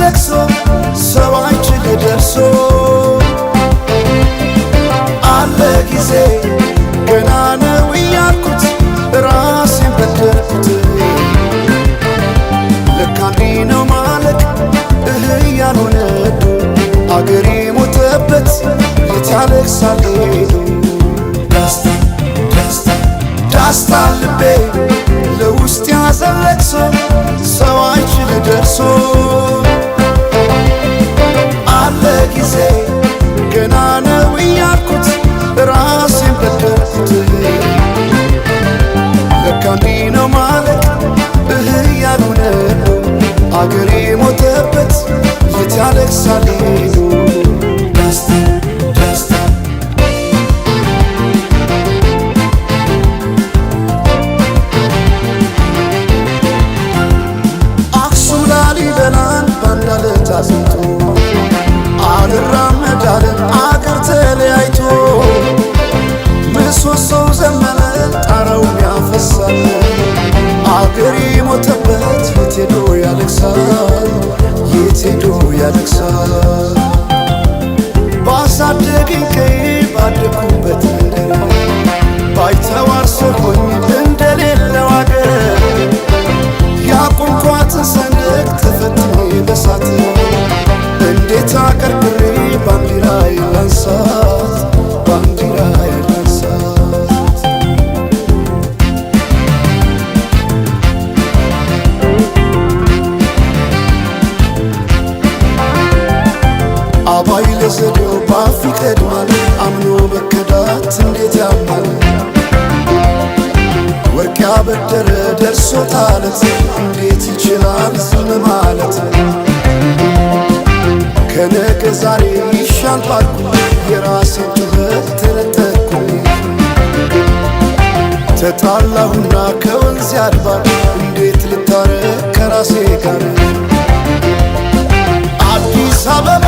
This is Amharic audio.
ለቅሶ ሰው አይችል ደርሶ አለ ጊዜ ገና ነው እያልኩት ራሴን በደልኩት ለካ እንዲህ ነው ማለቅ ያልሆነ አገሬ ሞተበት የት ያለቅሳል ዳስታ ልቤ ለውስጥ ያዘን ለቅሶ ሰው አይችል ደርሶ አለ ጊዜ ገና ነው እያልኩት ራሴን በደልኩት ለካ እንዲህ ነው ማለቅ ያልሆነ አገሬ ሞተበት የት ያለቅሳል አዝንቶ አልራመዳለን አገር ተለያይቶ ምሰሶው ዘመነ ጣራው ያፈሳል አገሬ ሞተበት የት ሄዶ ያለቅሳል የት ሄዶ ያለቅሳል ባሳደገኝ ቀዬ ባደኩበት መንደር ባይተዋር ሰው ሆኜ እንደሌለው አገር ያቆምኳትን ሰንደቅ ተፈትኜ በሳት እንዴት አቀርቅሬ ባንዲራዬ ላንሳት ባንዲራዬ ላንሳት አባይ ለዘዴው ባፍ ይቀድማል አምኖ መከዳት እንዴት ያማል ወርቅ ያበደረ ደርሶታለት እንዴት ይችላል ዝም ማለት ከነገ ዛሬ ይሻል ባልኩ የራሴን ጩኸት ተነጠቅኩ ተጣላሁና ከወንዝ አድባር እንዴት ልታረቅ ከራሴ ጋር አዲስ አበባ